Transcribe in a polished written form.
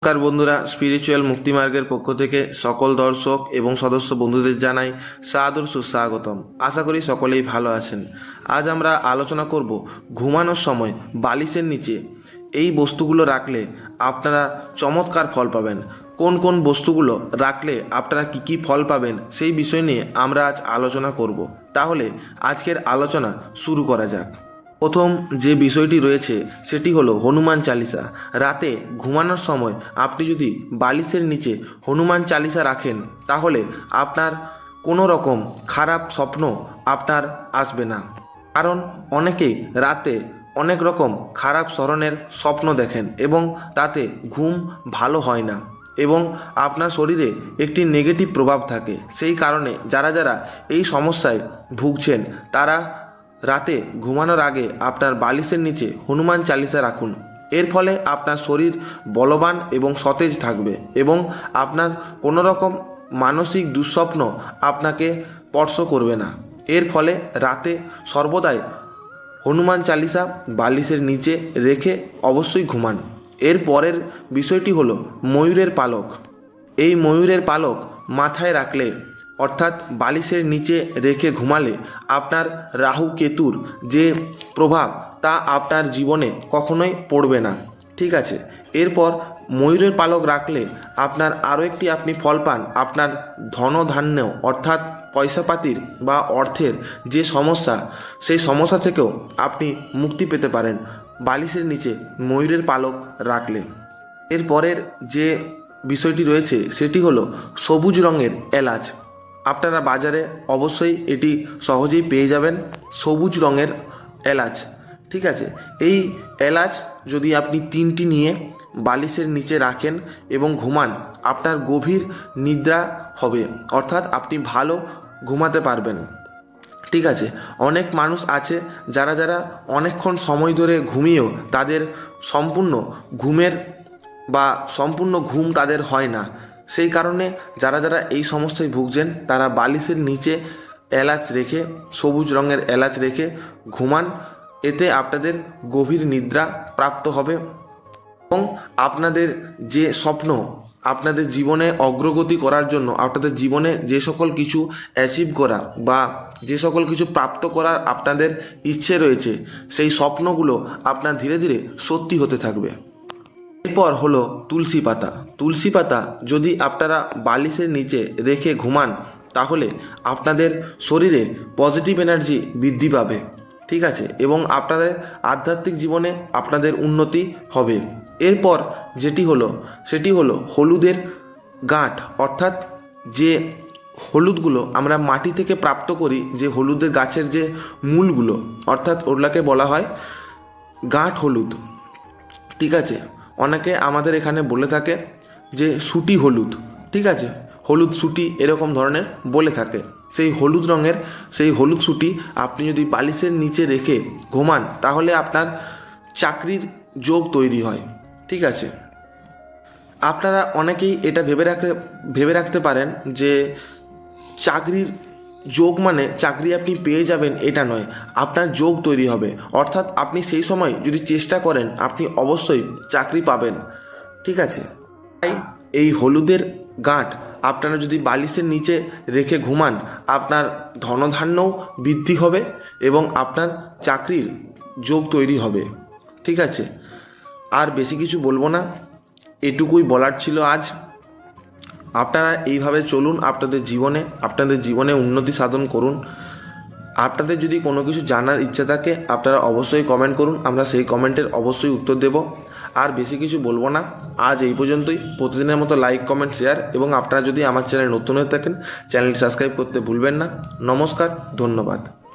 নমস্কার বন্ধুরা, স্পিরিচুয়াল মুক্তিমার্গের পক্ষ থেকে সকল দর্শক এবং সদস্য বন্ধুদের জানাই সাদর সুস্বাগতম। আশা করি সকলেই ভালো আছেন। আজ আমরা আলোচনা করব ঘুমানোর সময় বালিশের নিচে এই বস্তুগুলো রাখলে আপনারা চমৎকার ফল পাবেন। কোন কোন বস্তুগুলো রাখলে আপনারা কি ফল পাবেন সেই বিষয় নিয়ে আমরা আজ আলোচনা করব। তাহলে আজকের আলোচনা শুরু করা যাক। প্রথম যে বিষয়টি রয়েছে সেটি হলো হনুমান চালিসা। রাতে ঘুমানোর সময় আপনি যদি বালিশের নিচে হনুমান চালিসা রাখেন তাহলে আপনার কোনো রকম খারাপ স্বপ্ন আপনার আসবে না। কারণ অনেকেই রাতে অনেক রকম খারাপ স্মরণের স্বপ্ন দেখেন এবং তাতে ঘুম ভালো হয় না এবং আপনার শরীরে একটি নেগেটিভ প্রভাব থাকে। সেই কারণে যারা যারা এই সমস্যায় ভুগছেন তারা রাতে ঘুমানোর আগে আপনার বালিশের নিচে হনুমান চালিসা রাখুন। এর ফলে আপনার শরীর বলবান এবং সতেজ থাকবে এবং আপনার কোনো রকম মানসিক দুঃস্বপ্ন আপনাকে স্পর্শ করবে না। এর ফলে রাতে সর্বদাই হনুমান চালিসা বালিশের নিচে রেখে অবশ্যই ঘুমান। এর পরের বিষয়টি হলো ময়ূরের পালক। এই ময়ূরের পালক মাথায় রাখলে অর্থাৎ বালিশের নিচে রেখে ঘুমালে আপনার রাহু কেতুর যে প্রভাব তা আপনার জীবনে কখনোই পড়বে না। ঠিক আছে, এরপর ময়ূরের পালক রাখলে আপনার আরও একটি আপনি ফল পান। আপনার ধনধান্য অর্থাৎ পয়সাপাতির বা অর্থের যে সমস্যা সেই সমস্যা থেকেও আপনি মুক্তি পেতে পারেন বালিশের নিচে ময়ূরের পালক রাখলে। এরপরের যে বিষয়টি রয়েছে সেটি হলো সবুজ রঙের এলাচ। আপনারা বাজারে অবশ্যই এটি সহজেই পেয়ে যাবেন, সবুজ রঙের এলাচ। ঠিক আছে, এই এলাচ যদি আপনি 3টি নিয়ে বালিশের নিচে রাখেন এবং ঘুমান, আপনার গভীর নিদ্রা হবে, অর্থাৎ আপনি ভালো ঘুমাতে পারবেন। ঠিক আছে, অনেক মানুষ আছে যারা যারা অনেকক্ষণ সময় ধরে ঘুমিয়েও তাদের সম্পূর্ণ ঘুম তাদের হয় না। সেই কারণে যারা যারা এই সমস্যায় ভুগছেন তারা বালিশের নিচে এলাচ রেখে, সবুজ রঙের এলাচ রেখে ঘুমান। এতে আপনাদের গভীর নিদ্রা প্রাপ্ত হবে এবং আপনাদের যে স্বপ্ন, আপনাদের জীবনে অগ্রগতি করার জন্য, আপনাদের জীবনে যে সকল কিছু অ্যাচিভ করা বা যে সকল কিছু প্রাপ্ত করার আপনাদের ইচ্ছে রয়েছে সেই স্বপ্নগুলো আপনার ধীরে ধীরে সত্যি হতে থাকবে। এরপর হলো তুলসী পাতা। তুলসী পাতা যদি আপনারা বালিশের নিচে রেখে ঘুমান তাহলে আপনাদের শরীরে পজিটিভ এনার্জি বৃদ্ধি পাবে। ঠিক আছে, এবং আপনাদের আধ্যাত্মিক জীবনে আপনাদের উন্নতি হবে। এরপর সেটি হলো হলুদের গাঁট, অর্থাৎ যে হলুদগুলো আমরা মাটি থেকে প্রাপ্ত করি, যে হলুদের গাছের যে মূলগুলো, অর্থাৎ ওগুলাকে বলা হয় গাঁট হলুদ। ঠিক আছে, অনেকে আমাদের এখানে বলে থাকে যে সুটি হলুদ। ঠিক আছে, হলুদ সুটি এরকম ধরনের বলে থাকে। সেই হলুদ রঙের সেই হলুদ সুটি আপনি যদি বালিশের নিচে রেখে ঘুমান তাহলে আপনার চাকরির যোগ তৈরি হয়। ঠিক আছে, আপনারা অনেকেই এটা ভেবে রাখতে পারেন যে চাকরির যোগ মানে চাকরি আপনি পেয়ে যাবেন এটা নয়, আপনার যোগ তৈরি হবে। অর্থাৎ আপনি সেই সময় যদি চেষ্টা করেন আপনি অবশ্যই চাকরি পাবেন। ঠিক আছে, তাই এই হলুদের গাঁট আপনারা যদি বালিশের নিচে রেখে ঘুমান আপনার ধনধান্যও বৃদ্ধি হবে এবং আপনার চাকরির যোগ তৈরি হবে। ঠিক আছে, আর বেশি কিছু বলবো না, এটুকুই বলার ছিল আজ। আপনারা এইভাবে চলুন, আপনাদের জীবনে উন্নতি সাধন করুন। আপনাদের যদি কোনো কিছু জানার ইচ্ছা থাকে আপনারা অবশ্যই কমেন্ট করুন, আমরা সেই কমেন্টের অবশ্যই উত্তর দেব। আর বেশি কিছু বলবো না, আজ এই পর্যন্তই। প্রতিদিনের মতো লাইক, কমেন্ট, শেয়ার এবং আপনারা যদি আমার চ্যানেল নতুন হয়ে থাকেন চ্যানেলটি সাবস্ক্রাইব করতে ভুলবেন না। নমস্কার, ধন্যবাদ।